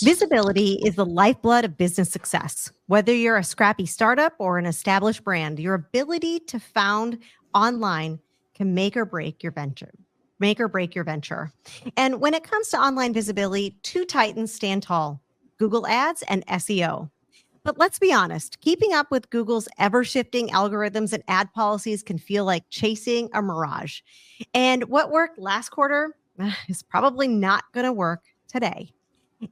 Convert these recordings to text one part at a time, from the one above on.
Visibility is the lifeblood of business success. Whether you're a scrappy startup or an established brand, your ability to found online can make or break your venture. And when it comes to online visibility, two titans stand tall: Google Ads and SEO. But let's be honest, keeping up with Google's ever-shifting algorithms and ad policies can feel like chasing a mirage. And what worked last quarter is probably not going to work today.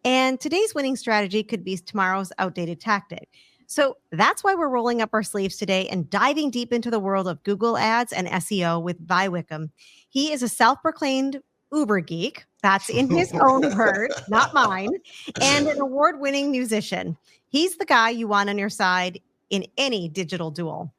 And today's winning strategy could be tomorrow's outdated tactic. So that's why we're rolling up our sleeves today and diving deep into the world of Google Ads and SEO with Vi Wickam. He is a self-proclaimed Uber geek. That's in his own words, not mine, and an award-winning musician. He's the guy you want on your side in any digital duel.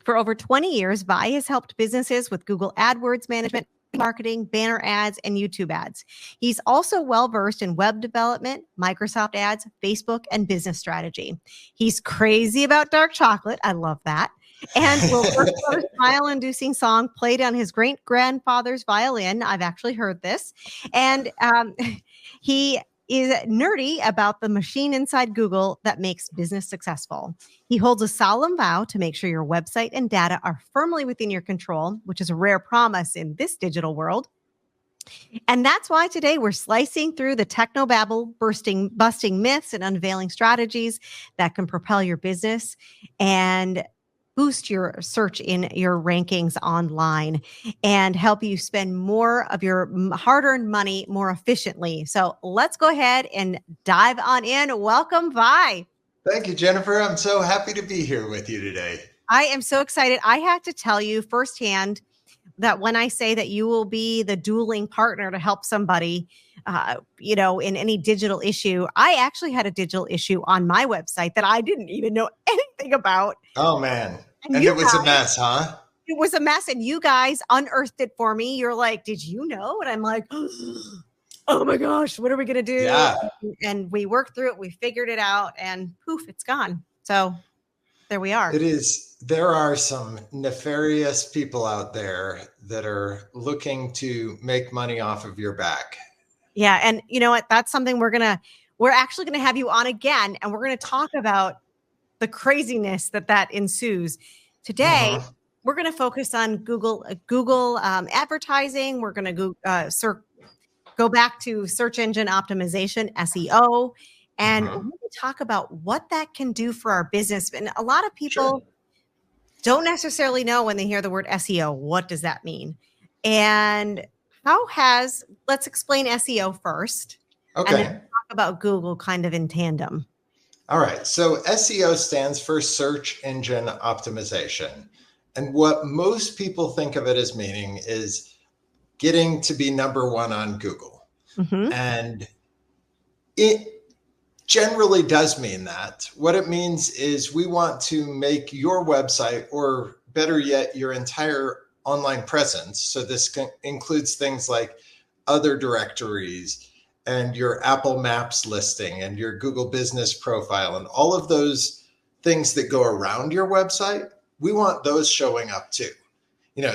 For over 20 years, Vi has helped businesses with Google AdWords management, marketing, banner ads, and YouTube ads. He's also well-versed in web development, Microsoft ads, Facebook, and business strategy. He's crazy about dark chocolate. I love that. And will work for a smile-inducing song played on his great-grandfather's violin. I've actually heard this. And he is nerdy about the machine inside Google that makes business successful. He holds a solemn vow to make sure your website and data are firmly within your control, which is a rare promise in this digital world. And that's why today we're slicing through the technobabble, busting myths and unveiling strategies that can propel your business and boost your search in your rankings online and help you spend more of your hard-earned money more efficiently. So let's go ahead and dive on in. Welcome, Vi. Thank you, Jennifer. I'm so happy to be here with you today. I am so excited. I have to tell you firsthand that when I say that you will be the dueling partner to help somebody, in any digital issue, I actually had a digital issue on my website that I didn't even know anything about. Oh, man. And it was a mess, huh? It was a mess. And you guys unearthed it for me. You're like, did you know? And I'm like, oh my gosh, what are we going to do? Yeah. And we worked through it. We figured it out and poof, it's gone. So there we are. It is. There are some nefarious people out there that are looking to make money off of your back. Yeah. And you know what? That's something we're actually going to have you on again. And we're going to talk about the craziness that ensues. Today, we're going to focus on Google advertising. We're going to go back to search engine optimization, SEO, and we're going to talk about what that can do for our business. And a lot of people don't necessarily know when they hear the word SEO, what does that mean? And let's explain SEO first. Okay. And then talk about Google kind of in tandem. All right. So SEO stands for search engine optimization. And what most people think of it as meaning is getting to be number one on Google. And it generally does mean that. What it means is we want to make your website, or better yet, your entire online presence. So this includes things like other directories and your Apple Maps listing and your Google business profile and all of those things that go around your website. We want those showing up too.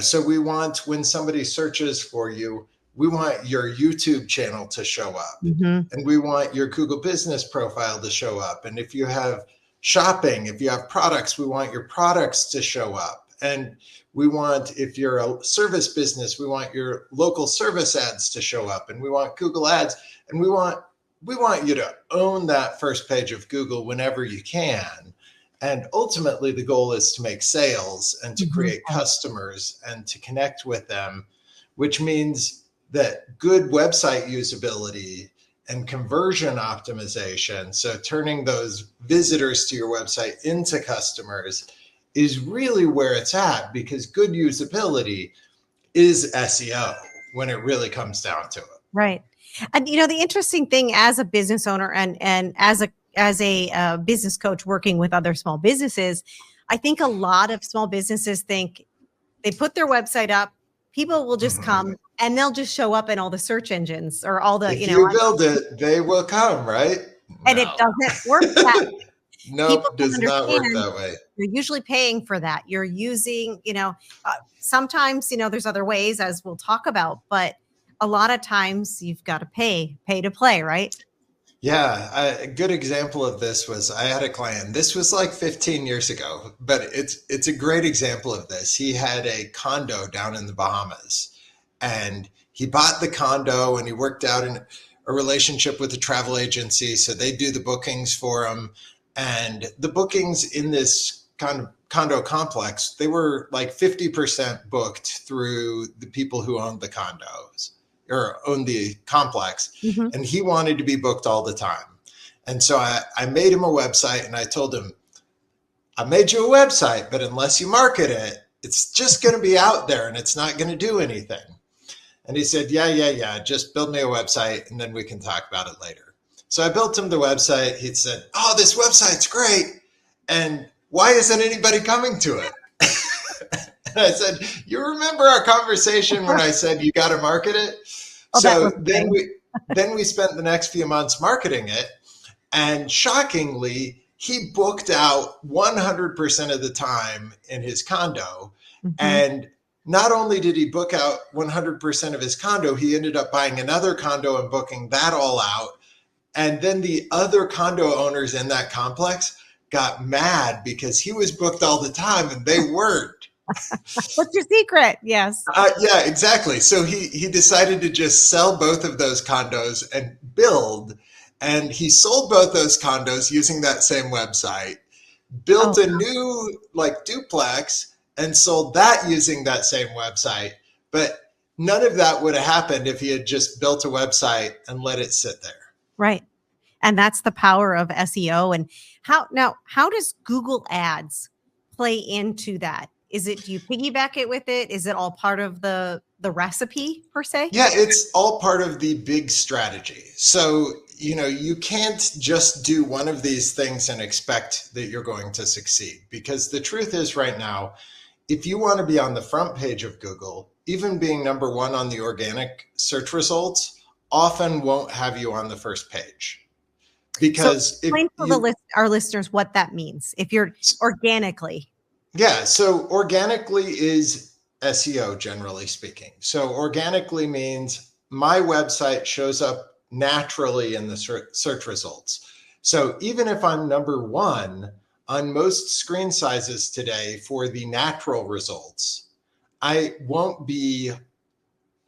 So we want, when somebody searches for you, we want your YouTube channel to show up, and we want your Google business profile to show up. And if you have shopping, if you have products, we want your products to show up. And we want, if you're a service business, we want your local service ads to show up, and we want Google ads, and we want you to own that first page of Google whenever you can. And ultimately, the goal is to make sales and to create customers and to connect with them, which means that good website usability and conversion optimization, so turning those visitors to your website into customers, is really where it's at, because good usability is SEO when it really comes down to it. Right. And the interesting thing as a business owner and as a business coach working with other small businesses, I think a lot of small businesses think they put their website up, people will just come and they'll just show up in all the search engines or all the, if you build it, they will come, right? And it doesn't work that way. Nope, does not work that way. You're usually paying for that. You're using, sometimes, there's other ways, as we'll talk about, but a lot of times you've got to pay to play, right? Yeah, a good example of this was I had a client. This was like 15 years ago, but it's a great example of this. He had a condo down in the Bahamas, and he bought the condo and he worked out a relationship with a travel agency, so they do the bookings for him. And the bookings in this kind of condo complex, they were like 50% booked through the people who owned the condos or owned the complex, Mhm. and he wanted to be booked all the time. And so I made him a website, and I told him, I made you a website, but unless you market it, it's just going to be out there and it's not going to do anything. And he said, yeah, just build me a website and then we can talk about it later. So I built him the website. He said, oh, this website's great. And why isn't anybody coming to it? And I said, you remember our conversation when I said you got to market it? Oh, that was So then we spent the next few months marketing it. And shockingly, he booked out 100% of the time in his condo. Mhm. And not only did he book out 100% of his condo, he ended up buying another condo and booking that all out. And then the other condo owners in that complex got mad because he was booked all the time and they weren't. What's your secret? Yes. Yeah, exactly. So he decided to just sell both of those condos and build. And he sold both those condos using that same website, Oh, built a new like duplex and sold that using that same website. But none of that would have happened if he had just built a website and let it sit there. right. And that's the power of SEO. And how does Google Ads play into that? Is it, do you piggyback it with it? Is it all part of the recipe per se? Yeah, it's all part of the big strategy. So, you can't just do one of these things and expect that you're going to succeed. Because the truth is, right now, if you want to be on the front page of Google, even being number one on the organic search results often won't have you on the first page. So Because if explain to you, our listeners what that means. If you're organically. yeah, so organically is SEO, generally speaking. So organically means my website shows up naturally in the search results. So even if I'm number one on most screen sizes today for the natural results, I won't be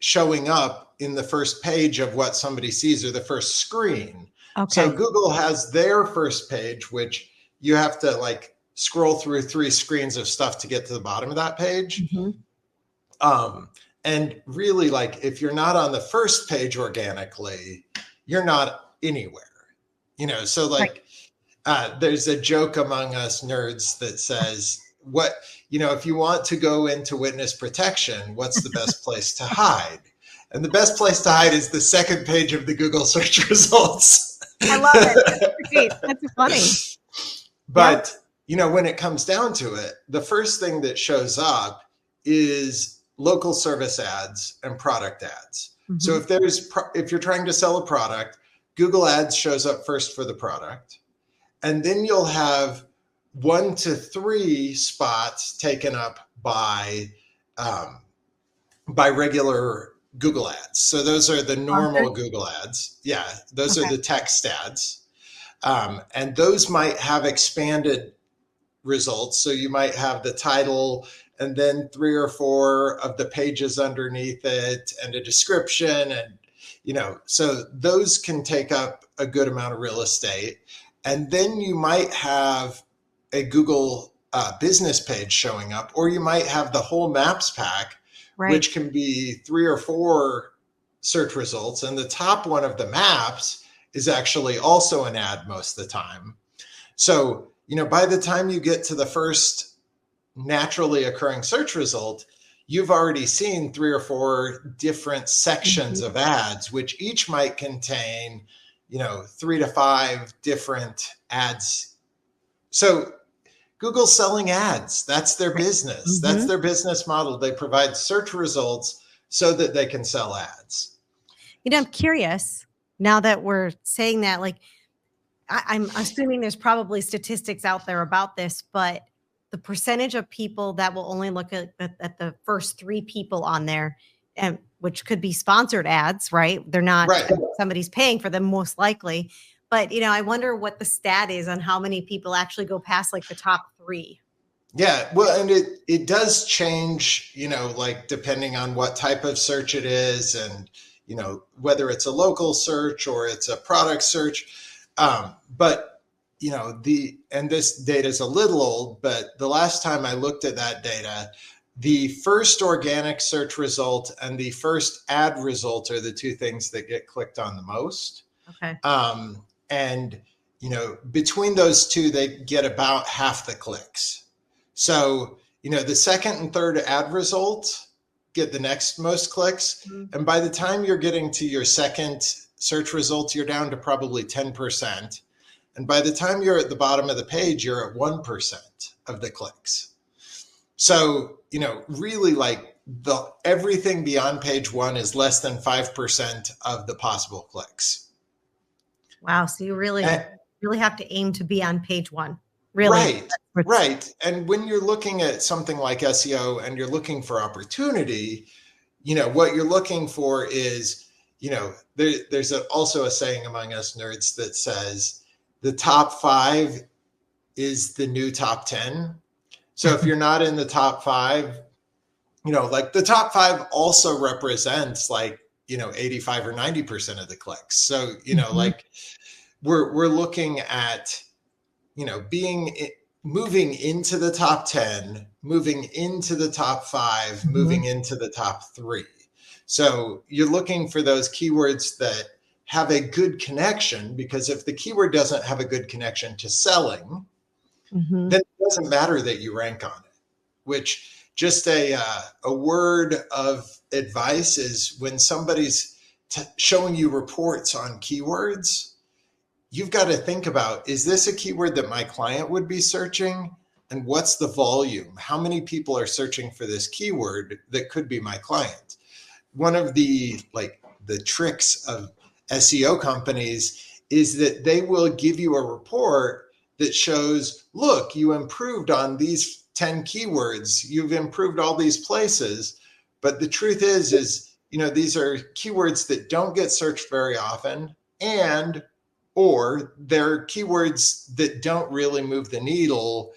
showing up in the first page of what somebody sees or the first screen. So Okay. Google has their first page, which you have to like scroll through 3 screens of stuff to get to the bottom of that page. Mhm. And really, like, if you're not on the first page organically, you're not anywhere. So Right. like, there's a joke among us nerds that says, if you want to go into witness protection, what's the best place to hide? And the best place to hide is the second page of the Google search results. I love it. That's great. That's funny. Yeah. But, when it comes down to it, the first thing that shows up is local service ads and product ads. So Mhm. if you're trying to sell a product, Google Ads shows up first for the product. And then you'll have 1 to 3 spots taken up by regular Google Ads. So those are the normal Sponsored. Google Ads. Yeah, those are Okay. the text ads. And those might have expanded results. So you might have the title and then 3 or 4 of the pages underneath it and a description. And, so those can take up a good amount of real estate. And then you might have a Google business page showing up, or you might have the whole maps pack, Right. which can be 3 or 4 search results. And the top one of the maps is actually also an ad most of the time. So, by the time you get to the first naturally occurring search result, you've already seen 3 or 4 different sections Mhm. of ads, which each might contain, 3 to 5 different ads. So Google's selling ads. That's their Right. business. That's Mhm. their business model. They provide search results so that they can sell ads. I'm curious now that we're saying that, like, I'm assuming there's probably statistics out there about this, but the percentage of people that will only look at the first 3 people on there, and which could be sponsored ads, right? They're not Right. somebody's paying for them most likely, but I wonder what the stat is on how many people actually go past like the top 3. Yeah, well, and it does change, like depending on what type of search it is, and whether it's a local search or it's a product search. But and this data is a little old, but the last time I looked at that data, the first organic search result and the first ad result are the two things that get clicked on the most. Okay. And between those two, they get about half the clicks. So, the second and third ad result get the next most clicks. Mm-hmm. And by the time you're getting to your second search result, you're down to probably 10%. And by the time you're at the bottom of the page, you're at 1% of the clicks. So, really like everything beyond page 1 is less than 5% of the possible clicks. Wow. So you really have to aim to be on page 1. Really? Right. And when you're looking at something like SEO and you're looking for opportunity, what you're looking for is, there's also a saying among us nerds that says the top 5 is the new top 10. So if you're not in the top 5, like the top 5 also represents like, 85 or 90% of the clicks. So, like we're looking at, moving into the top 10, moving into the top 5, moving into the top 3. So you're looking for those keywords that have a good connection, because if the keyword doesn't have a good connection to selling, then it doesn't matter that you rank on it. Which just a word of advice is when somebody's showing you reports on keywords, you've got to think about, is this a keyword that my client would be searching? And what's the volume? How many people are searching for this keyword that could be my client? One of the tricks of SEO companies is that they will give you a report that shows, look, you improved on these 10 keywords. You've improved all these places. But the truth is, these are keywords that don't get searched very often, or they're keywords that don't really move the needle,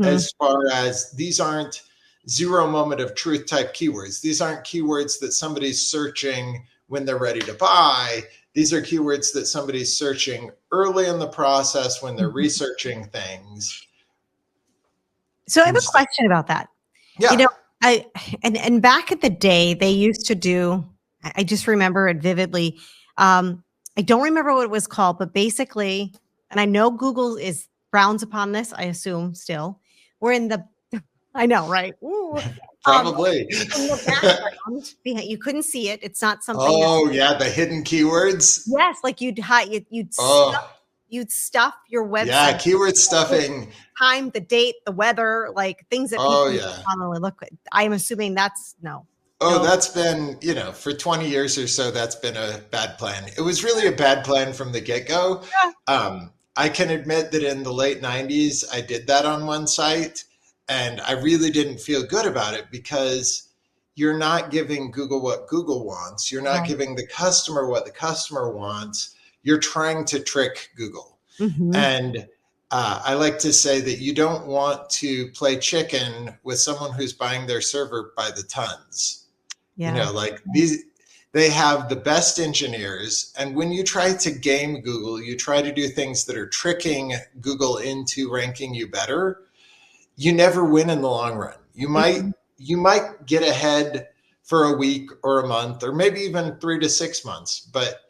as far as these aren't 0 moment of truth type keywords. These aren't keywords that somebody's searching when they're ready to buy. These are keywords that somebody's searching early in the process when they're researching things. So I have a question about that. Yeah. And back in the day, they used to do, I just remember it vividly. I don't remember what it was called, but basically, and I know Google frowns upon this, I assume still. We're in the, I know, right? Ooh. Probably. In the background, you couldn't see it. It's not something. Oh, yeah, the hidden keywords. Yes, like you'd stuff your website. Yeah, keyword stuffing. Time, the date, the weather, like things that people commonly look at. I'm assuming that's no. That's been, for 20 years or so, that's been a bad plan. It was really a bad plan from the get-go. Yeah. I can admit that in the late 90s, I did that on one site, and I really didn't feel good about it, because you're not giving Google what Google wants. You're not giving the customer what the customer wants. You're trying to trick Google. And I like to say that you don't want to play chicken with someone who's buying their server by the tons. Yeah. They have the best engineers. And when you try to game Google, you try to do things that are tricking Google into ranking you better, you never win in the long run. You might get ahead for a week or a month, or maybe even 3 to 6 months. But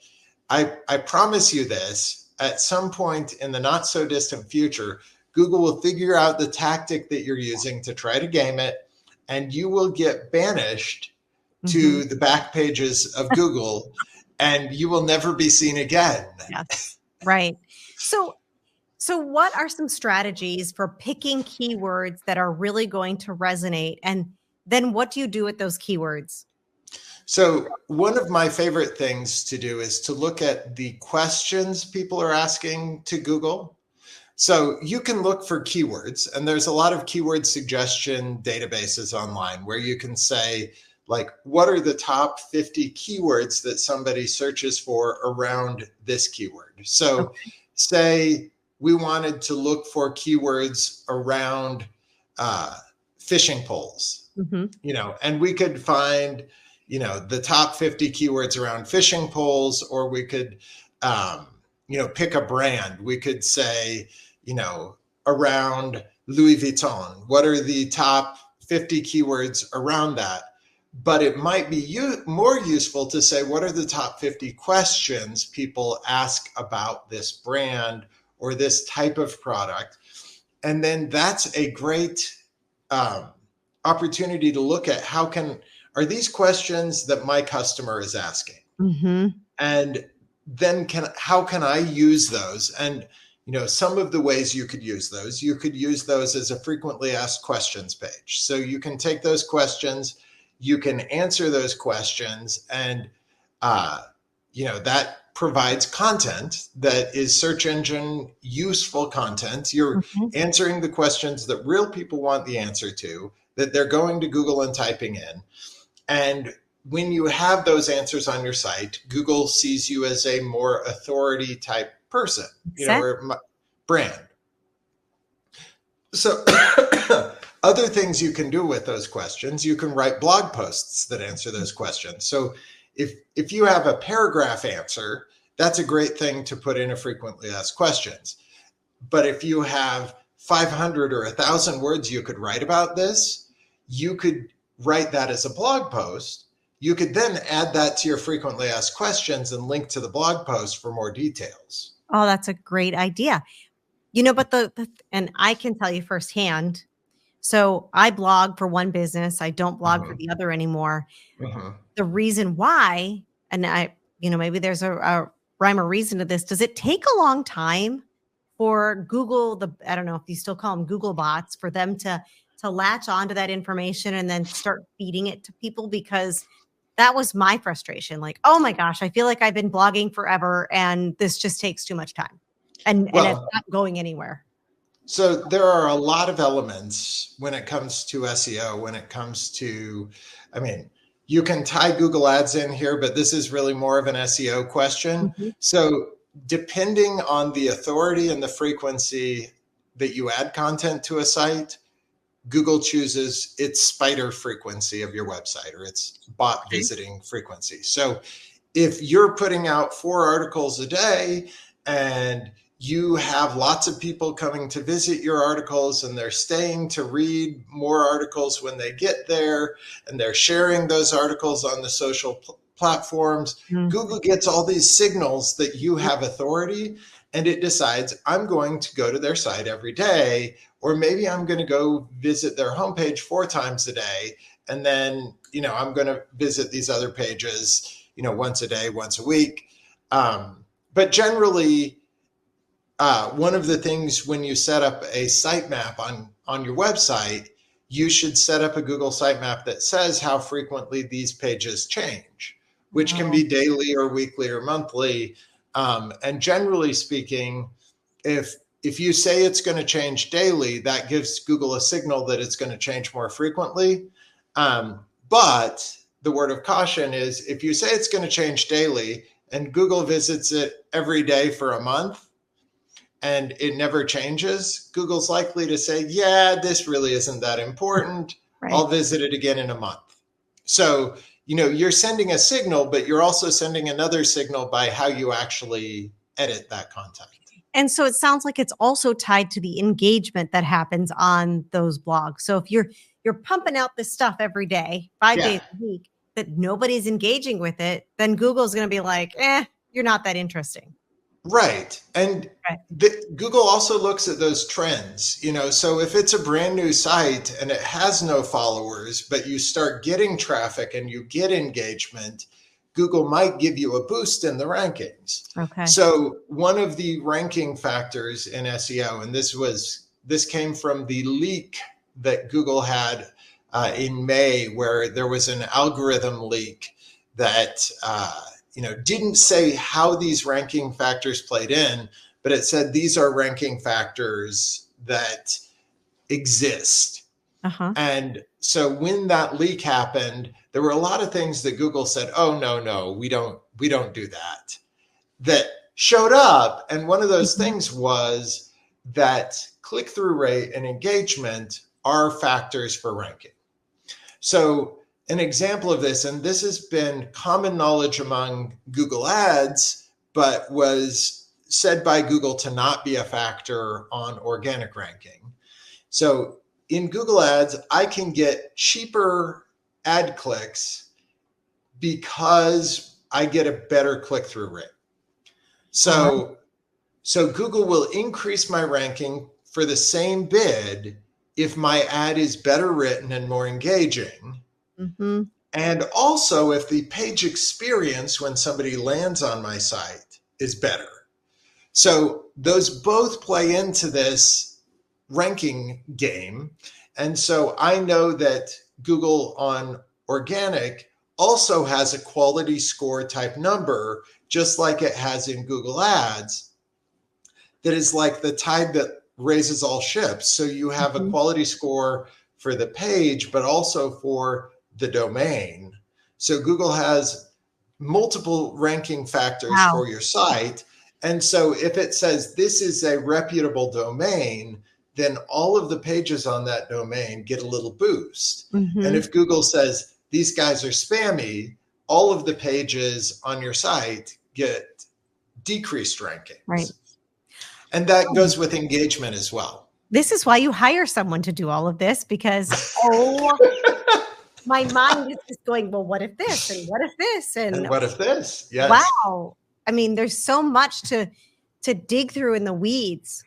I promise you this, at some point in the not so distant future, Google will figure out the tactic that you're using to try to game it, and you will get banished to the back pages of Google, and you will never be seen again. Yes. Right. So what are some strategies for picking keywords that are really going to resonate? And then what do you do with those keywords? So one of my favorite things to do is to look at the questions people are asking to Google. So you can look for keywords, and there's a lot of keyword suggestion databases online where you can say, like, what are the top 50 keywords that somebody searches for around this keyword? So say we wanted to look for keywords around fishing poles, and we could find, the top 50 keywords around fishing poles, or we could, pick a brand. We could say, around Louis Vuitton, what are the top 50 keywords around that? But it might be more useful to say, what are the top 50 questions people ask about this brand or this type of product? And then that's a great opportunity to look at are these questions that my customer is asking? And then how can I use those? And some of the ways you could use those as a frequently asked questions page. So you can take those questions, you can answer those questions, and that provides content that is search engine useful content. You're answering the questions that real people want the answer to, that they're going to Google and typing in. And when you have those answers on your site, Google sees you as a more authority type person, or brand. So other things you can do with those questions, you can write blog posts that answer those questions. So if you have a paragraph answer, that's a great thing to put in a frequently asked questions. But if you have 500 or 1,000 words you could write about this, you could write that as a blog post. You could then add that to your frequently asked questions and link to the blog post for more details. Oh, that's a great idea. But and I can tell you firsthand. So I blog for one business. I don't blog for the other anymore. The reason why, and maybe there's a rhyme or reason to this. Does it take a long time for Google, I don't know if you still call them Google bots, for them to latch onto that information and then start feeding it to people? Because that was my frustration. Like, oh my gosh, I feel like I've been blogging forever and this just takes too much time. And it's not going anywhere. So there are a lot of elements when it comes to SEO, when it comes to, you can tie Google Ads in here, but this is really more of an SEO question. So depending on the authority and the frequency that you add content to a site, Google chooses its spider frequency of your website, or its bot visiting frequency. So if you're putting out 4 articles a day and you have lots of people coming to visit your articles and they're staying to read more articles when they get there, and they're sharing those articles on the social platforms, Google gets all these signals that you have authority, and it decides, I'm going to go to their site every day, or maybe I'm going to go visit their homepage 4 times a day. And then, I'm going to visit these other pages, once a day, once a week. But generally, one of the things when you set up a sitemap on your website, you should set up a Google sitemap that says how frequently these pages change, which can be daily or weekly or monthly. And generally speaking, if you say it's going to change daily, that gives Google a signal that it's going to change more frequently. But the word of caution is, if you say it's going to change daily and Google visits it every day for a month and it never changes, Google's likely to say, yeah, this really isn't that important. Right. I'll visit it again in a month. So, you're sending a signal, but you're also sending another signal by how you actually edit that content. And so it sounds like it's also tied to the engagement that happens on those blogs. So if you're pumping out this stuff every day, 5 days a week, that nobody's engaging with it, then Google's going to be like, you're not that interesting. Right. And Google also looks at those trends, so if it's a brand new site and it has no followers, but you start getting traffic and you get engagement, Google might give you a boost in the rankings. Okay. So one of the ranking factors in SEO, and this came from the leak that Google had in May, where there was an algorithm leak that didn't say how these ranking factors played in, but it said these are ranking factors that exist. And so when that leak happened, there were a lot of things that Google said, oh, no, we don't do that showed up. And one of those things was that click-through rate and engagement are factors for ranking. So an example of this, and this has been common knowledge among Google Ads, but was said by Google to not be a factor on organic ranking. So in Google Ads, I can get cheaper ad clicks because I get a better click-through rate. So Google will increase my ranking for the same bid if my ad is better written and more engaging. Mm-hmm. And also if the page experience when somebody lands on my site is better. So those both play into this ranking game. And so I know that Google on organic also has a quality score type number, just like it has in Google Ads, that is like the tide that raises all ships. So you have a quality score for the page, but also for the domain. So Google has multiple ranking factors for your site. And so if it says this is a reputable domain, then all of the pages on that domain get a little boost. And if Google says these guys are spammy, all of the pages on your site get decreased rankings. Right. And that goes with engagement as well. This is why you hire someone to do all of this, because my mind is just going, well, what if this? And what if this? And what if this? Yes. Wow. I mean, there's so much to dig through in the weeds.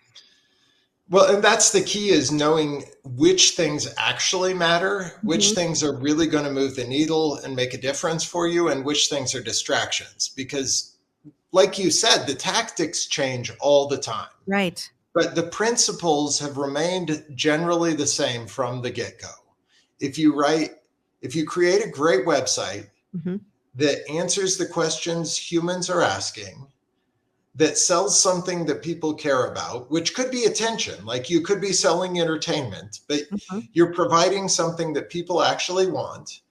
Well, and that's the key, is knowing which things actually matter, which things are really going to move the needle and make a difference for you, and which things are distractions. Because like you said, the tactics change all the time. Right. But the principles have remained generally the same from the get-go. If you create a great website that answers the questions humans are asking, that sells something that people care about, which could be attention, like you could be selling entertainment, but you're providing something that people actually want,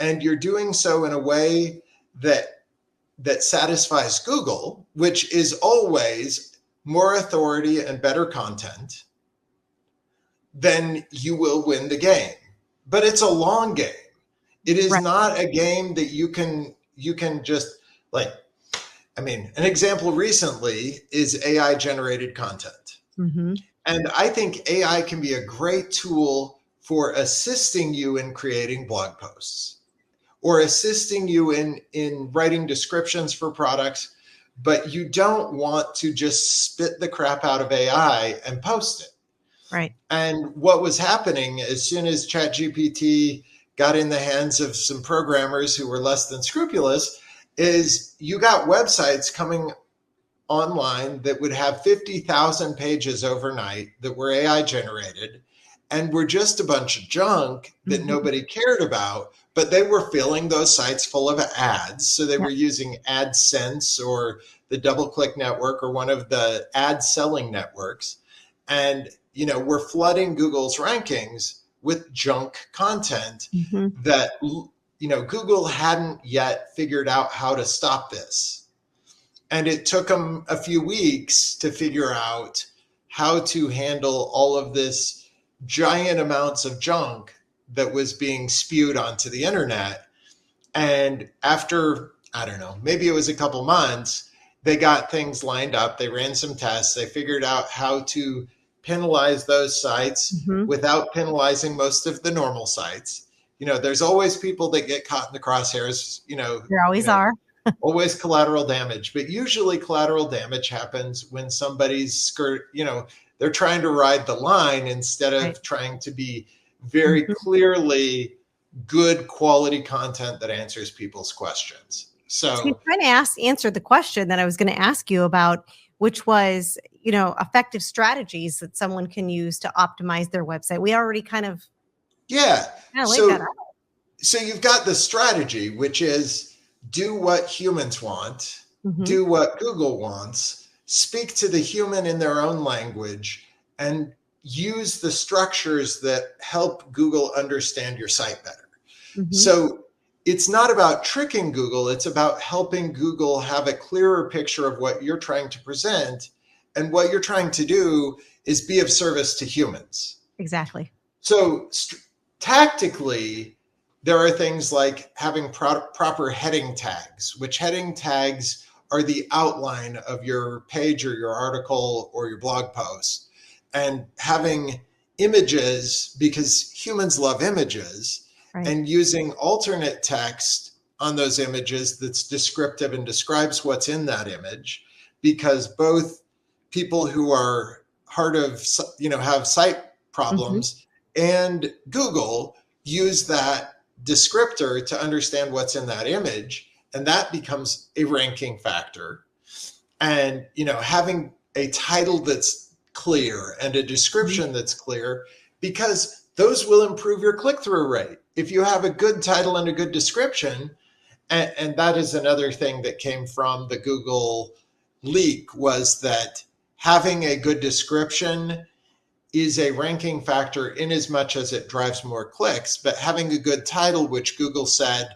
and you're doing so in a way that satisfies Google, which is always more authority and better content, then you will win the game. But it's a long game. It is not a game that you can just like, I mean, an example recently is AI generated content. And I think AI can be a great tool for assisting you in creating blog posts or assisting you in writing descriptions for products, but you don't want to just spit the crap out of AI and post it. Right. And what was happening as soon as ChatGPT got in the hands of some programmers who were less than scrupulous is you got websites coming online that would have 50,000 pages overnight that were AI generated and were just a bunch of junk that nobody cared about, but they were filling those sites full of ads. So they were using AdSense or the DoubleClick network or one of the ad selling networks. And, you know, we're flooding Google's rankings with junk content that, you know, Google hadn't yet figured out how to stop this. And it took them a few weeks to figure out how to handle all of this giant amounts of junk that was being spewed onto the internet. And after, I don't know, maybe it was a couple months, they got things lined up. They ran some tests. They figured out how to penalize those sites without penalizing most of the normal sites. You know, there's always people that get caught in the crosshairs, you know. There always are. Always collateral damage, but usually collateral damage happens when somebody's they're trying to ride the line instead of trying to be very clearly good quality content that answers people's questions. So you're trying to answer the question that I was going to ask you about, which was, you know, effective strategies that someone can use to optimize their website. We already kind of laid that out. So you've got the strategy, which is do what humans want, do what Google wants, speak to the human in their own language, and use the structures that help Google understand your site better. So it's not about tricking Google. It's about helping Google have a clearer picture of what you're trying to present. And what you're trying to do is be of service to humans. Exactly. So tactically, there are things like having proper heading tags, which heading tags are the outline of your page or your article or your blog post. And having images, because humans love images, Right. and using alternate text on those images that's descriptive and describes what's in that image, because both people who are have sight problems and Google use that descriptor to understand what's in that image, and that becomes a ranking factor. And having a title that's clear and a description that's clear, because those will improve your click-through rate if you have a good title and a good description. And that is another thing that came from the Google leak, was that having a good description is a ranking factor in as much as it drives more clicks. But having a good title, which Google said,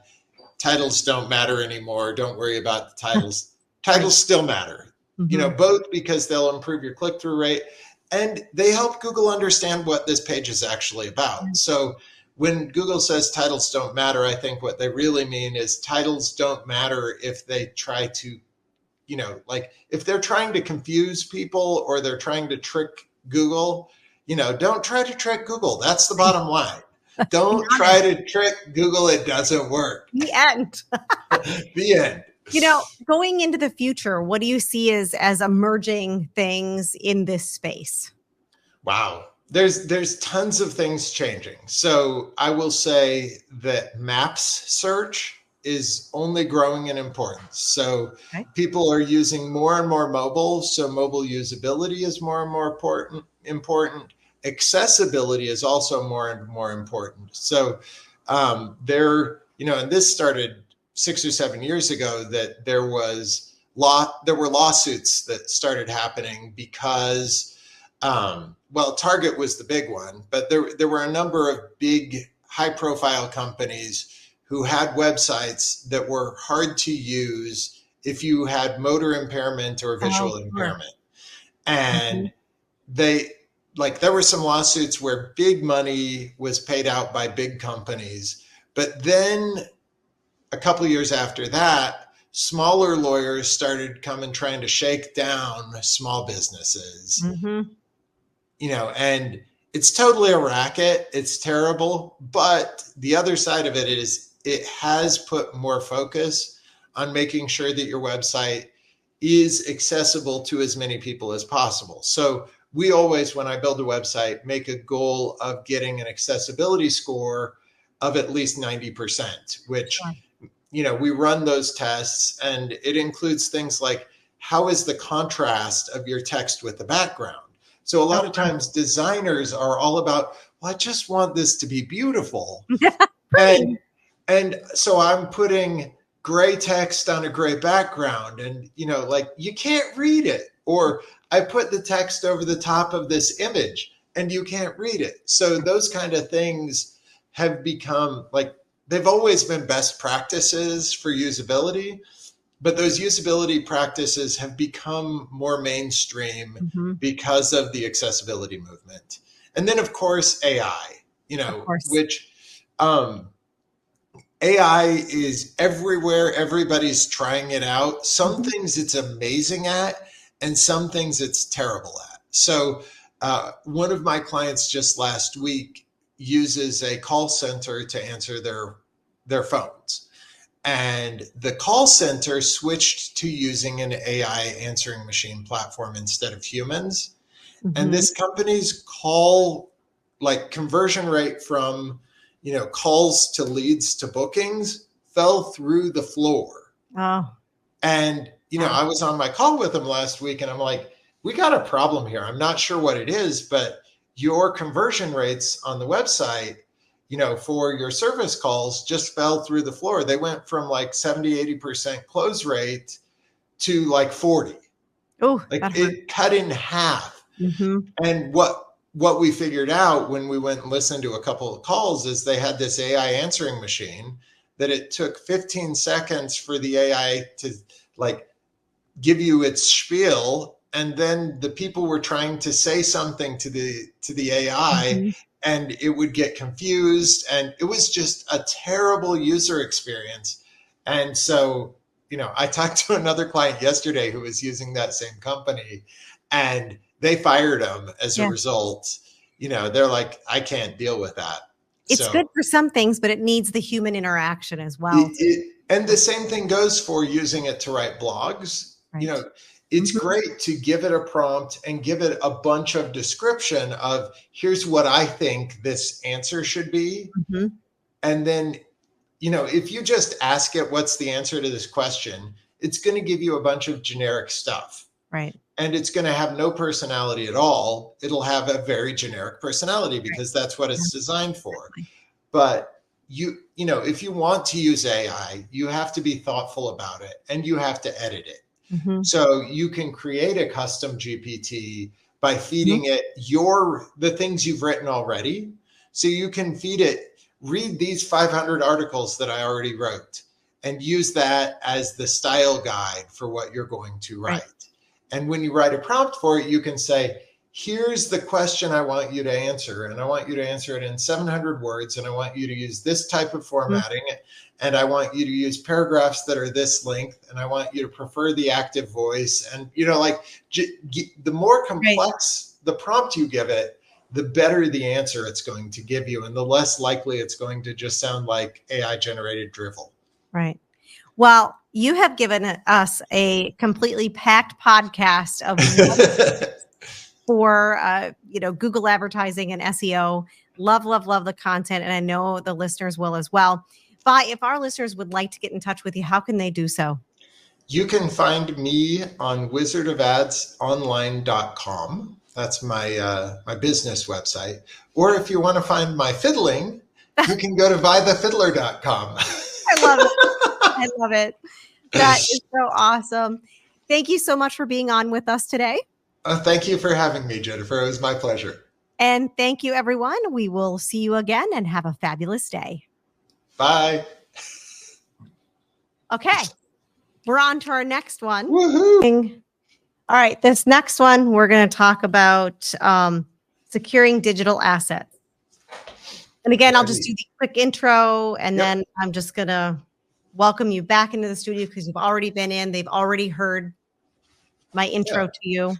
titles don't matter anymore. Don't worry about the titles. Titles still matter, both because they'll improve your click-through rate and they help Google understand what this page is actually about. So when Google says titles don't matter, I think what they really mean is titles don't matter if they try to, if they're trying to confuse people or they're trying to trick Google, don't try to trick Google. That's the bottom line. Don't try to trick Google. It doesn't work. The end. The end. Going into the future, what do you see as emerging things in this space? Wow. There's tons of things changing. So I will say that maps search is only growing in importance. So people are using more and more mobile. So mobile usability is more and more important. Accessibility is also more and more important. So and this started 6 or 7 years ago, that there were lawsuits that started happening because Target was the big one, but there were a number of big high-profile companies who had websites that were hard to use if you had motor impairment or visual impairment. And there were some lawsuits where big money was paid out by big companies. But then a couple of years after that, smaller lawyers started trying to shake down small businesses. And it's totally a racket. It's terrible. But the other side of it is it has put more focus on making sure that your website is accessible to as many people as possible. So we always, when I build a website, make a goal of getting an accessibility score of at least 90%, which, we run those tests, and it includes things like, how is the contrast of your text with the background? So a lot of times designers are all about, well, I just want this to be beautiful. And so I'm putting gray text on a gray background and, you can't read it. Or I put the text over the top of this image and you can't read it. So those kind of things have become they've always been best practices for usability, but those usability practices have become more mainstream because of the accessibility movement. And then, of course, AI, which AI is everywhere. Everybody's trying it out. Some things it's amazing at, and some things it's terrible at. So one of my clients just last week uses a call center to answer their phones. And the call center switched to using an AI answering machine platform instead of humans. And this company's conversion rate from, calls to leads to bookings fell through the floor. Oh. And, I was on my call with them last week and I'm like, we got a problem here. I'm not sure what it is, but your conversion rates on the website, for your service calls just fell through the floor. They went from 70, 80% close rate to 40. Oh, it cut in half. And what we figured out when we went and listened to a couple of calls is they had this AI answering machine that it took 15 seconds for the AI to like give you its spiel, and then the people were trying to say something to the AI, and it would get confused, and it was just a terrible user experience. And so, I talked to another client yesterday who was using that same company, and they fired him as a result. They're like, I can't deal with that. It's good for some things, but it needs the human interaction as well. And the same thing goes for using it to write blogs. Right. It's great to give it a prompt and give it a bunch of description of here's what I think this answer should be. And then, if you just ask it, what's the answer to this question? It's going to give you a bunch of generic stuff. Right. And it's going to have no personality at all. It'll have a very generic personality because that's what it's designed for. But if you want to use AI, you have to be thoughtful about it and you have to edit it. So you can create a custom GPT by feeding it the things you've written already. So you can feed it, read these 500 articles that I already wrote, and use that as the style guide for what you're going to write. And when you write a prompt for it, you can say, here's the question I want you to answer. And I want you to answer it in 700 words. And I want you to use this type of formatting. And I want you to use paragraphs that are this length. And I want you to prefer the active voice. And, the more complex the prompt you give it, the better the answer it's going to give you. And the less likely it's going to just sound like AI generated drivel. Right. Well, you have given us a completely packed podcast of for Google advertising and SEO. Love the content, and I know the listeners will as well. Vi, if our listeners would like to get in touch with you, how can they do so? You can find me on wizardofadsonline.com. That's my business website. Or if you want to find my fiddling, you can go to vithefiddler.com. I love it. I love it. That is so awesome. Thank you so much for being on with us today. Thank you for having me, Jennifer. It was my pleasure. And thank you, everyone. We will see you again and have a fabulous day. Bye. Okay. We're on to our next one. Woohoo. All right. This next one, we're going to talk about securing digital assets. And again, I'll just do the quick intro, and then I'm just going to welcome you back into the studio because you've already been in. They've already heard my intro to you.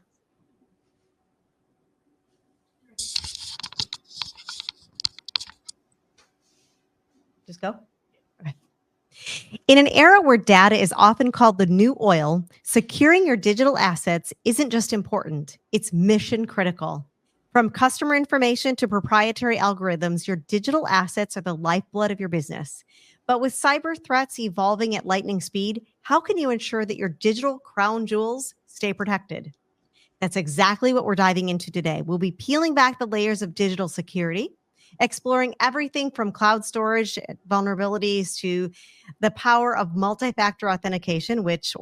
Just go. Okay. In an era where data is often called the new oil, securing your digital assets isn't just important, it's mission critical. From customer information to proprietary algorithms, your digital assets are the lifeblood of your business. But with cyber threats evolving at lightning speed, how can you ensure that your digital crown jewels stay protected? That's exactly what we're diving into today. We'll be peeling back the layers of digital security, exploring everything from cloud storage vulnerabilities to the power of multi-factor authentication, which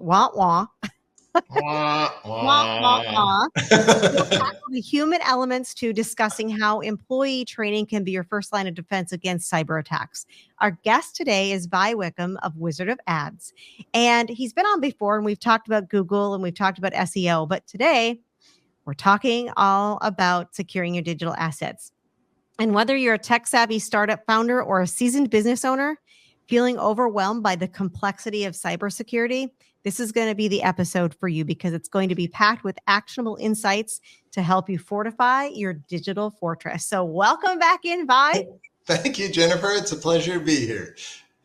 the human elements to discussing how employee training can be your first line of defense against cyber attacks. Our guest today is Vi Wickam of Wizard of Ads. And he's been on before, and we've talked about Google and we've talked about SEO. But today, we're talking all about securing your digital assets. And whether you're a tech-savvy startup founder or a seasoned business owner feeling overwhelmed by the complexity of cybersecurity, this is going to be the episode for you because it's going to be packed with actionable insights to help you fortify your digital fortress. So welcome back in, Vi. Thank you, Jennifer. It's a pleasure to be here.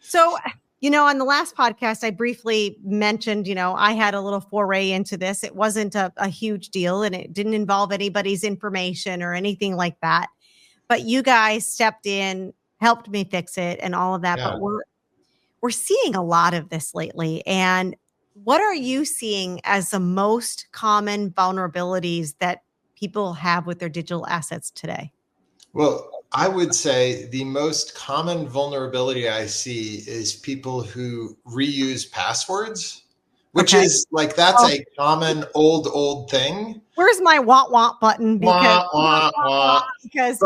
So, on the last podcast, I briefly mentioned, I had a little foray into this. It wasn't a huge deal, and it didn't involve anybody's information or anything like that. But you guys stepped in, helped me fix it and all of that. Yeah. But we're seeing a lot of this lately. And what are you seeing as the most common vulnerabilities that people have with their digital assets today? Well, I would say the most common vulnerability I see is people who reuse passwords, which is like, that's a common old thing. Where's my want button? Because,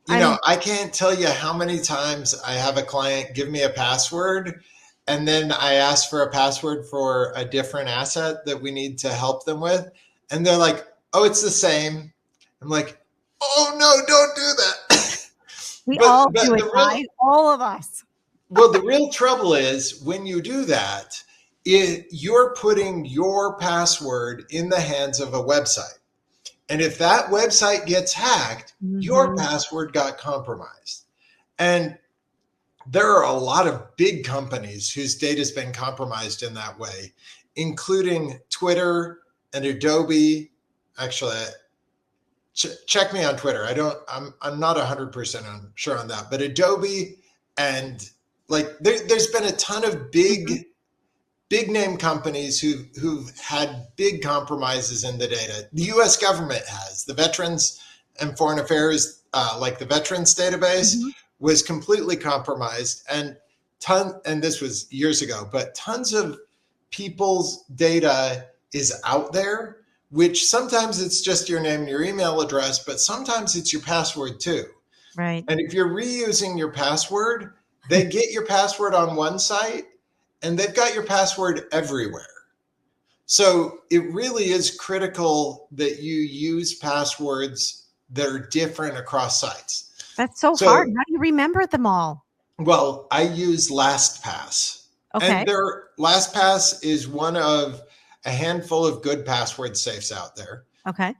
I can't tell you how many times I have a client give me a password and then I ask for a password for a different asset that we need to help them with. And they're like, oh, it's the same. I'm like, oh no, don't do that. We but all but do it, the real guys. All of us. well, the real trouble is when you do that, you're putting your password in the hands of a website. And if that website gets hacked, your password got compromised. And there are a lot of big companies whose data has been compromised in that way, including Twitter and Adobe. Actually, check me on Twitter. I'm not 100% sure on that, but Adobe and there's been a ton of big name companies who've had big compromises in the data. The U.S. government has. The Veterans and Foreign Affairs, like the Veterans database, was completely compromised, and this was years ago, but tons of people's data is out there, which sometimes it's just your name and your email address, but sometimes it's your password too. Right. And if you're reusing your password, they get your password on one site and they've got your password everywhere. So it really is critical that you use passwords that are different across sites. That's so hard. How do you remember them all? Well, I use LastPass. Okay. And LastPass is one of a handful of good password safes out there. Okay.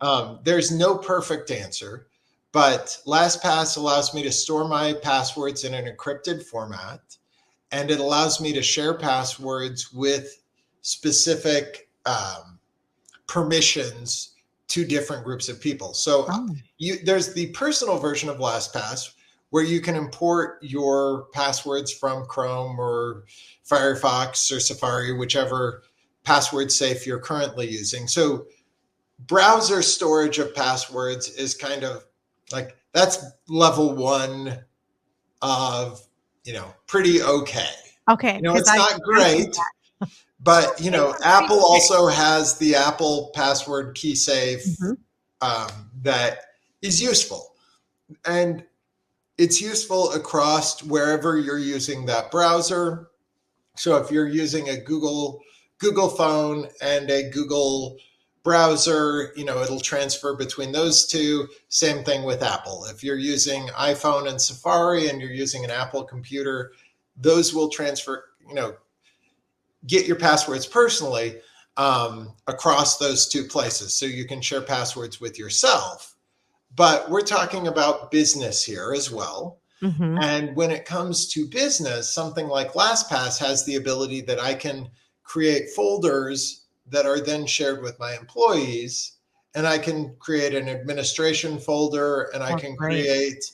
There's no perfect answer, but LastPass allows me to store my passwords in an encrypted format, and it allows me to share passwords with specific permissions to different groups of people. So there's the personal version of LastPass where you can import your passwords from Chrome or Firefox or Safari, whichever password safe you're currently using. So browser storage of passwords is kind of like, that's level one of, pretty okay. Okay. It's not great. But, Apple also has the Apple password key safe that is useful. And it's useful across wherever you're using that browser. So if you're using a Google phone and a Google browser, it'll transfer between those two. Same thing with Apple. If you're using iPhone and Safari and you're using an Apple computer, those will transfer, get your passwords personally across those two places. So you can share passwords with yourself. But we're talking about business here as well. And when it comes to business, something like LastPass has the ability that I can create folders that are then shared with my employees. And I can create an administration folder, and I can create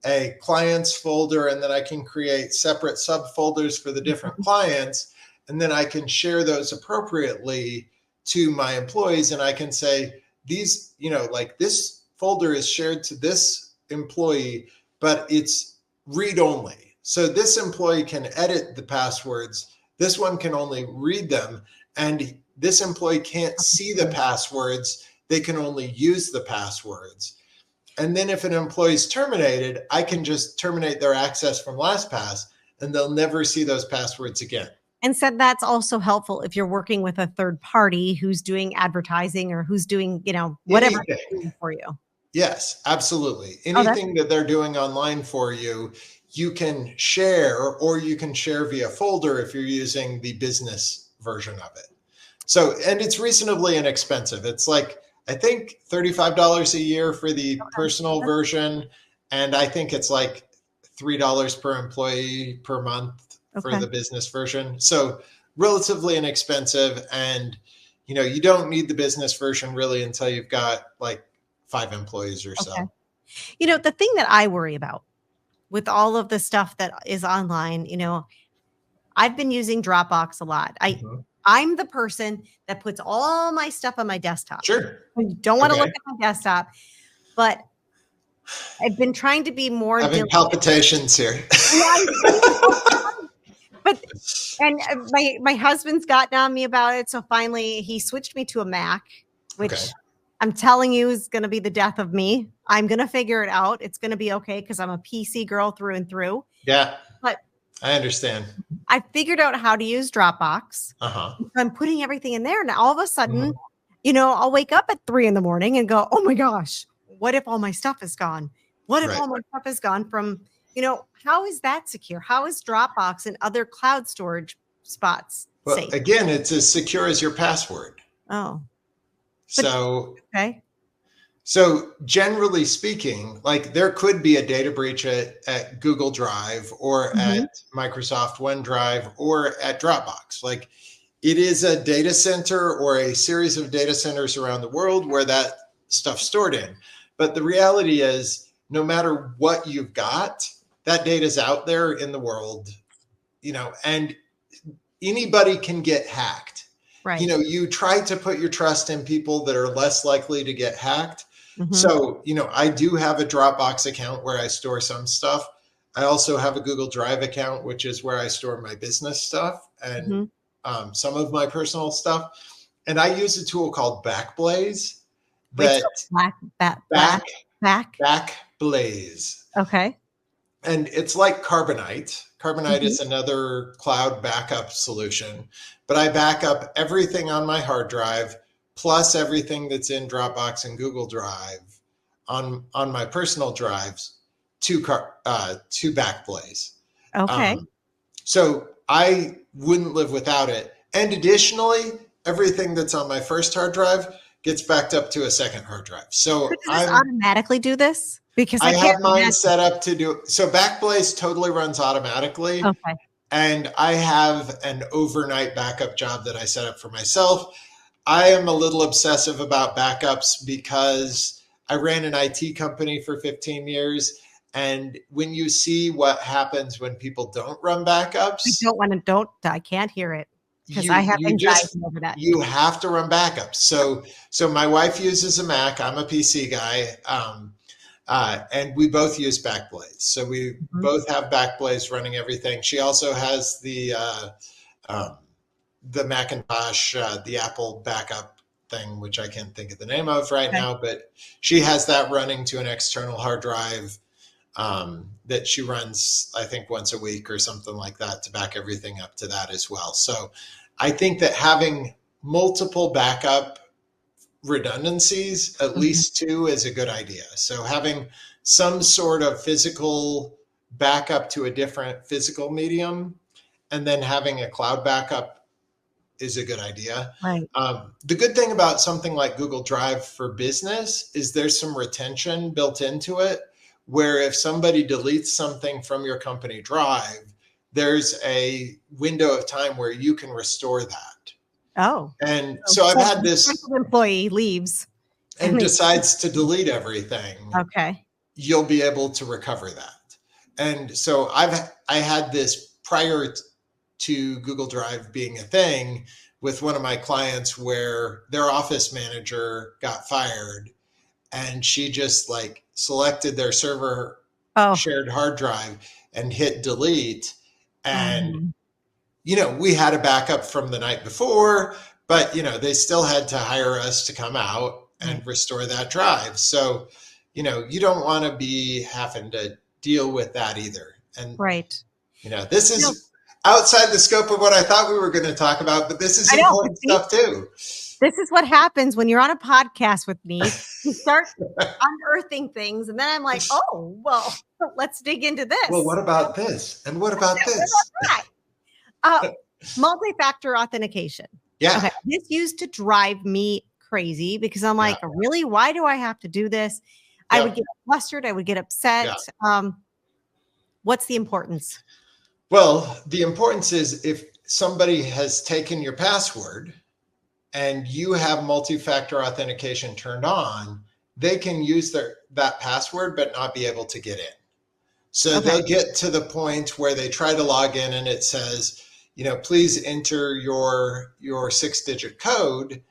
a clients folder, and then I can create separate subfolders for the different clients. And then I can share those appropriately to my employees. And I can say, these, this folder is shared to this employee, but it's read only. So this employee can edit the passwords. This one can only read them. And this employee can't see the passwords. They can only use the passwords. And then if an employee is terminated, I can just terminate their access from LastPass, and they'll never see those passwords again. And so that's also helpful if you're working with a third party who's doing advertising or who's doing, whatever for you. Yes, absolutely. Anything that they're doing online for you, you can share, or you can share via folder if you're using the business version of it. So, and it's reasonably inexpensive. It's like, I think $35 a year for the personal version. And I think it's like $3 per employee per month for the business version. So relatively inexpensive. And, you don't need the business version really until you've got like 5 employees or so. The thing that I worry about with all of the stuff that is online, I've been using Dropbox a lot. I'm the person that puts all my stuff on my desktop. Sure. I don't want to look at my desktop, but I've been trying to be more having palpitations here. And my husband's gotten on me about it. So finally he switched me to a Mac, which I'm telling you is going to be the death of me. I'm going to figure it out. It's going to be okay because I'm a PC girl through and through. Yeah, But I understand. I figured out how to use Dropbox. I'm putting everything in there. And all of a sudden, I'll wake up at 3 a.m. and go, oh my gosh, what if all my stuff is gone? What if all my stuff is gone from, how is that secure? How is Dropbox and other cloud storage spots safe? Again, it's as secure as your password. Oh. So, okay. So generally speaking, like there could be a data breach at Google Drive or at Microsoft OneDrive or at Dropbox. Like it is a data center or a series of data centers around the world where that stuff's stored in. But the reality is no matter what you've got, that data's out there in the world, and anybody can get hacked. Right. You try to put your trust in people that are less likely to get hacked. So, I do have a Dropbox account where I store some stuff. I also have a Google Drive account, which is where I store my business stuff and some of my personal stuff. And I use a tool called Backblaze. Backblaze. Okay. And it's like Carbonite. Carbonite is another cloud backup solution, but I back up everything on my hard drive plus everything that's in Dropbox and Google Drive on my personal drives to Backblaze. Okay. So I wouldn't live without it. And additionally, everything that's on my first hard drive gets backed up to a second hard drive. So does this automatically do this? Because I have mine set up to do. So Backblaze totally runs automatically. Okay. And I have an overnight backup job that I set up for myself. I am a little obsessive about backups because I ran an IT company for 15 years. And when you see what happens when people don't run backups, I can't hear it because I have anxiety over that. You have to run backups. So my wife uses a Mac. I'm a PC guy. And we both use Backblaze. So we both have Backblaze running everything. She also has the Macintosh, the Apple backup thing, which I can't think of the name of right now, but she has that running to an external hard drive that she runs, I think, once a week or something like that to back everything up to that as well. So I think that having multiple backup redundancies, at least 2, is a good idea. So having some sort of physical backup to a different physical medium and then having a cloud backup is a good idea. Right. The good thing about something like Google Drive for Business is there's some retention built into it, where if somebody deletes something from your company drive, there's a window of time where you can restore that. Oh. And so I've had this employee leaves and decides to delete everything. Okay. You'll be able to recover that. And so I had this prior to Google Drive being a thing with one of my clients where their office manager got fired and she just like selected their server shared hard drive and hit delete. And, we had a backup from the night before, but, they still had to hire us to come out and restore that drive. So, you don't want to be having to deal with that either. And, this is outside the scope of what I thought we were going to talk about, but this is important stuff too. This is what happens when you're on a podcast with me. You start unearthing things, and then I'm like, oh, well, let's dig into this. Well, what about this? And what about this? Multi-factor authentication. Yeah. Okay. This used to drive me crazy because I'm like, really? Why do I have to do this? I would get flustered. I would get upset. What's the importance? Well, the importance is if somebody has taken your password and you have multi-factor authentication turned on, they can use that password but not be able to get in. So they'll get to the point where they try to log in and it says, please enter your 6-digit code,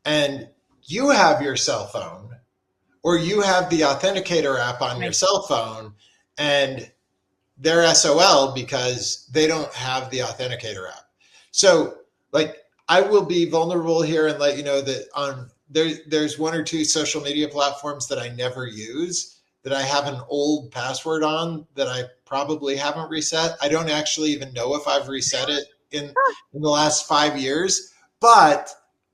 and you have your cell phone or you have the authenticator app on your cell phone and they're SOL because they don't have the authenticator app. So I will be vulnerable here and let you know that there's 1 or 2 social media platforms that I never use that I have an old password on that I probably haven't reset. I don't actually even know if I've reset it in the last 5 years, but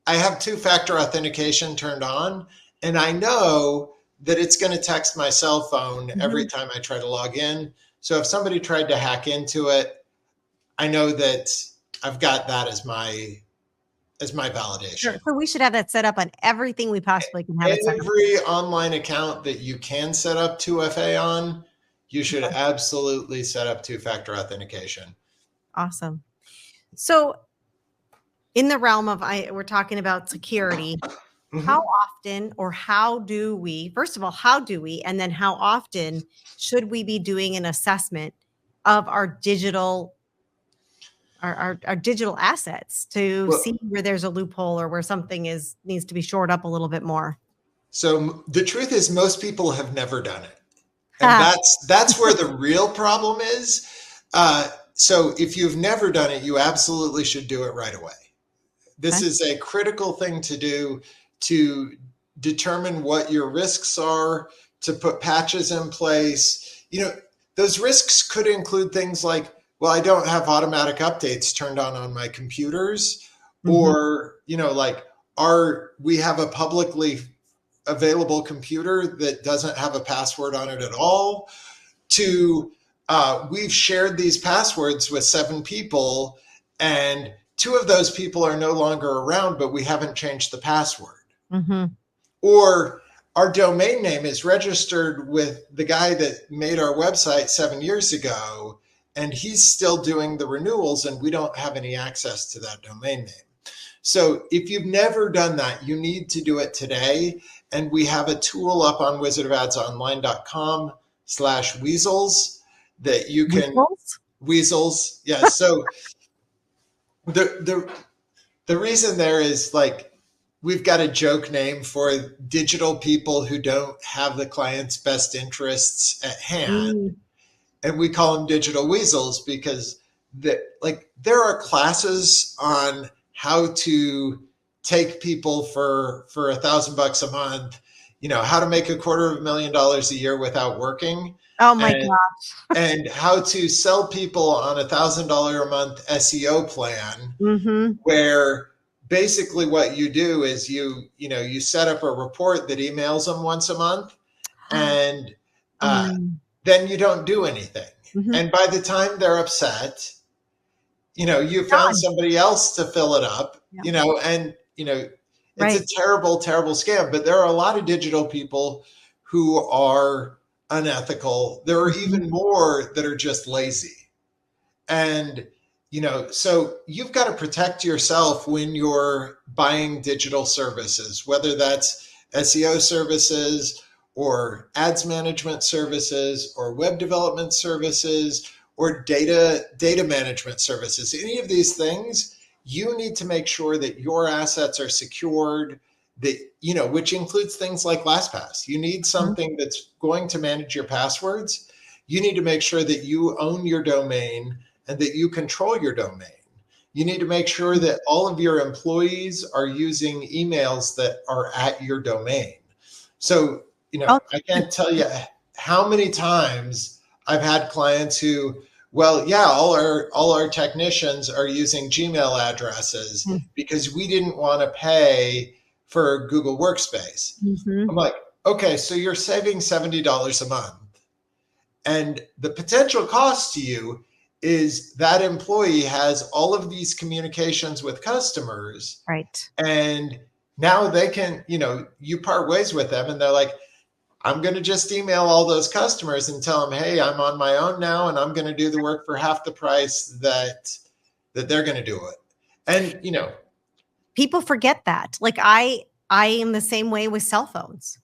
I have two-factor authentication turned on, and I know that it's going to text my cell phone every time I try to log in. So if somebody tried to hack into it, I know that I've got that as my validation. Sure. So we should have that set up on everything we possibly can have it set up. Every online account that you can set up 2FA on, you should absolutely set up two-factor authentication. Awesome. So in the realm of, we're talking about security, how often or how do we, first of all, how do we, and then how often should we be doing an assessment of our digital our digital assets to see where there's a loophole or where something needs to be shored up a little bit more? So the truth is most people have never done it. And that's where the real problem is. So if you've never done it, you absolutely should do it right away. This is a critical thing to do to determine what your risks are, to put patches in place. You know, those risks could include things like, well, I don't have automatic updates turned on my computers, or, you know, like, we have a publicly available computer that doesn't have a password on it at all, to we've shared these passwords with 7 people and 2 of those people are no longer around, but we haven't changed the password. Or our domain name is registered with the guy that made our website 7 years ago, and he's still doing the renewals and we don't have any access to that domain name. So if you've never done that, you need to do it today. And we have a tool up on wizardofadsonline.com/weasels that you can weasels. Yeah. So the reason there is, like, we've got a joke name for digital people who don't have the client's best interests at hand. And we call them digital weasels because there are classes on how to take people for $1,000 a month, you know, how to make $250,000 a year without working. Oh my gosh. And how to sell people on $1,000 a month SEO plan, where basically what you do is you set up a report that emails them once a month, and then you don't do anything. And by the time they're upset, you know, you found somebody else to fill it up, you know, and, you know, it's a terrible, terrible scam. But there are a lot of digital people who are unethical. There are even more that are just lazy. And, you know, so you've got to protect yourself when you're buying digital services, whether that's SEO services or ads management services or web development services or data management services. Any of these things, you need to make sure that your assets are secured, that, you know, which includes things like LastPass. You need something that's going to manage your passwords. You need to make sure that you own your domain and that you control your domain. You need to make sure that all of your employees are using emails that are at your domain. So, you know, I can't tell you how many times I've had clients who, well, yeah, all our technicians are using Gmail addresses because we didn't want to pay for Google Workspace. I'm like, okay, so you're saving $70 a month. And the potential cost to you is that employee has all of these communications with customers. Right. And now they can, you know, you part ways with them and they're like, I'm going to just email all those customers and tell them, hey, I'm on my own now and I'm going to do the work for half the price that they're going to do it. And, you know, people forget that. Like I am the same way with cell phones.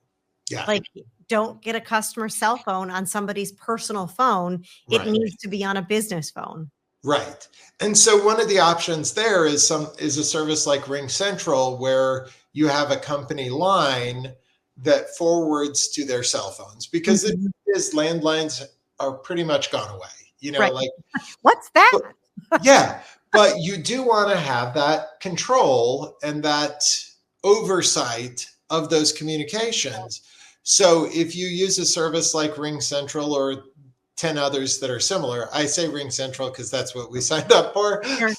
Yeah. Like, don't get a customer cell phone on somebody's personal phone. It needs to be on a business phone. Right. And so one of the options there is a service like Ring Central, where you have a company line that forwards to their cell phones, because it is, landlines are pretty much gone away. You know, like, what's that? Yeah. But you do want to have that control and that oversight of those communications. So if you use a service like Ring Central or 10 others that are similar, I say Ring Central because that's what we signed up for. Sure.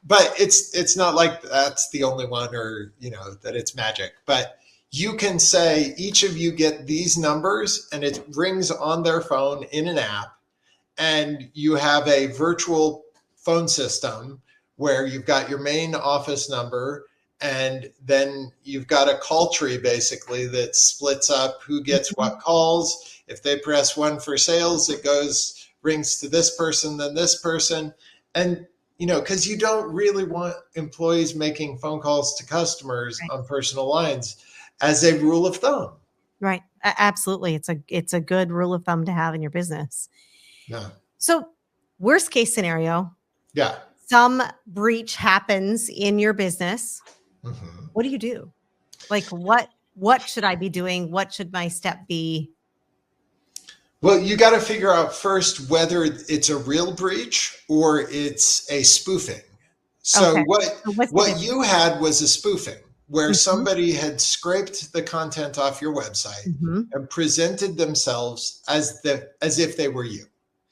But it's not like that's the only one, or that it's magic. But you can say each of you get these numbers, and it rings on their phone in an app, and you have a virtual phone system where you've got your main office number, and then you've got a call tree basically that splits up who gets what calls. If they press 1 for sales, it rings to this person, then this person. And because you don't really want employees making phone calls to customers on personal lines as a rule of thumb. Right. Absolutely. It's a good rule of thumb to have in your business. Yeah. So worst case scenario. Yeah. Some breach happens in your business. Mm-hmm. What do you do? Like what should I be doing? What should my step be? Well, you got to figure out first whether it's a real breach or it's a spoofing. So what you had was a spoofing where somebody had scraped the content off your website and presented themselves as if they were you.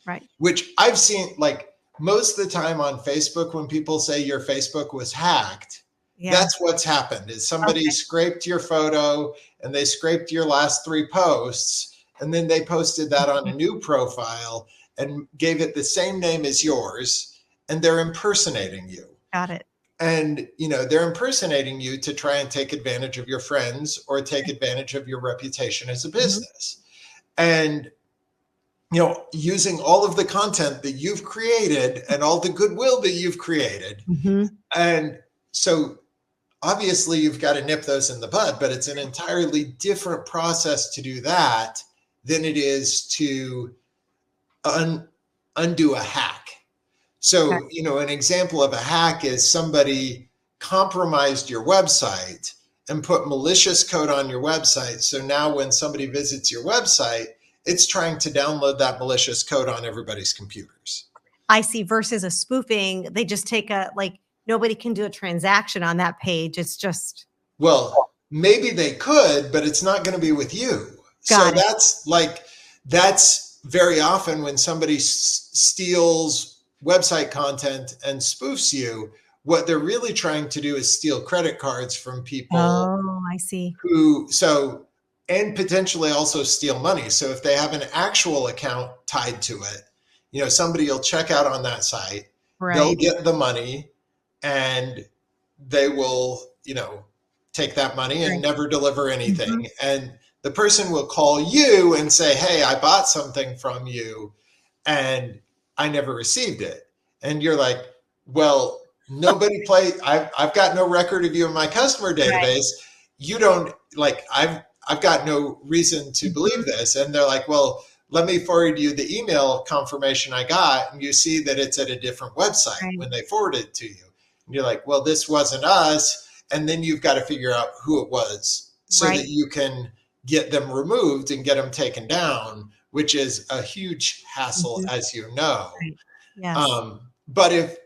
Right. Which I've seen, like, most of the time on Facebook, when people say your Facebook was hacked, that's what's happened, is somebody scraped your photo and they scraped your last 3 posts. And then they posted that on a new profile and gave it the same name as yours. And they're impersonating you. Got it. And, they're impersonating you to try and take advantage of your friends or take advantage of your reputation as a business. And, using all of the content that you've created and all the goodwill that you've created. And so obviously you've got to nip those in the bud, but it's an entirely different process to do that than it is to undo a hack. So, an example of a hack is somebody compromised your website and put malicious code on your website. So now when somebody visits your website, it's trying to download that malicious code on everybody's computers. I see. Versus a spoofing, they just take nobody can do a transaction on that page. It's just. Well, maybe they could, but it's not going to be with you. So that's very often when somebody steals website content and spoofs you, what they're really trying to do is steal credit cards from people. Oh, I see. And potentially also steal money. So if they have an actual account tied to it, somebody will check out on that site, they'll get the money, and they will, take that money and never deliver anything. And the person will call you and say, hey, I bought something from you and I never received it. And you're like, well, nobody I've got no record of you in my customer database. You don't I've got no reason to believe this. And they're like, well, let me forward you the email confirmation I got. And you see that it's at a different website when they forward it to you. And you're like, well, this wasn't us. And then you've got to figure out who it was so that you can get them removed and get them taken down, which is a huge hassle, as you know. Right. Yes. But if,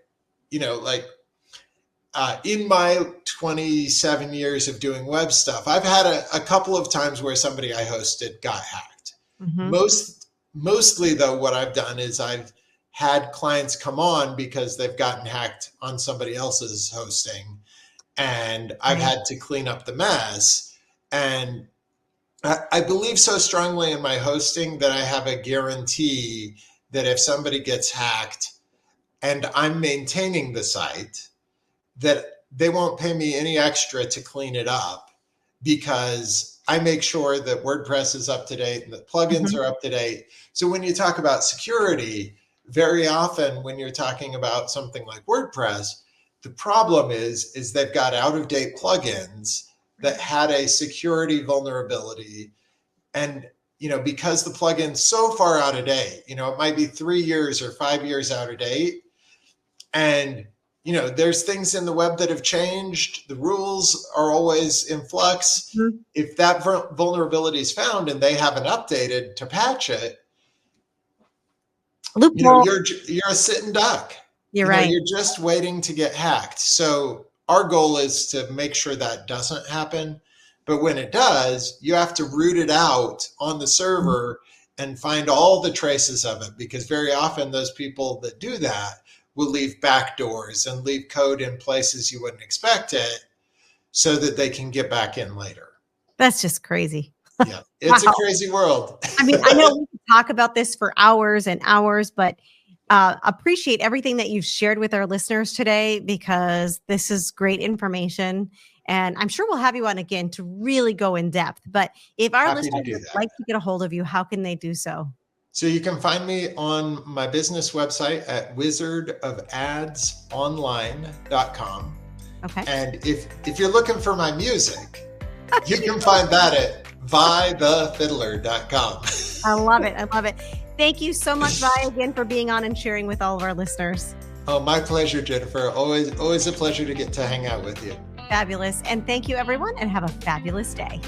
in my 27 years of doing web stuff, I've had a couple of times where somebody I hosted got hacked. Mostly, though, what I've done is I've had clients come on because they've gotten hacked on somebody else's hosting, and I've had to clean up the mess. And I believe so strongly in my hosting that I have a guarantee that if somebody gets hacked and I'm maintaining the site, that they won't pay me any extra to clean it up, because I make sure that WordPress is up to date and the plugins are up to date. So when you talk about security, very often when you're talking about something like WordPress, the problem is they've got out-of-date plugins that had a security vulnerability. And, because the plugin's so far out of date, it might be 3 years or 5 years out of date. And, there's things in the web that have changed. The rules are always in flux. If that vulnerability is found and they haven't updated to patch it, you're a sitting duck. You're right. You're just waiting to get hacked. So our goal is to make sure that doesn't happen. But when it does, you have to root it out on the server and find all the traces of it, because very often those people that do that will leave backdoors and leave code in places you wouldn't expect it so that they can get back in later. That's just crazy. Yeah, it's a crazy world. I mean, I know we could talk about this for hours and hours, but appreciate everything that you've shared with our listeners today, because this is great information. And I'm sure we'll have you on again to really go in depth. But if our listeners would like to get a hold of you, how can they do so? So you can find me on my business website at wizardofadsonline.com. Okay. And if you're looking for my music, you can find that at vithefiddler.com. I love it. I love it. Thank you so much, Vi, again, for being on and sharing with all of our listeners. Oh, my pleasure, Jennifer. Always a pleasure to get to hang out with you. Fabulous. And thank you, everyone, and have a fabulous day.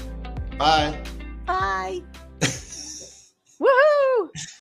Bye. Bye. Woohoo!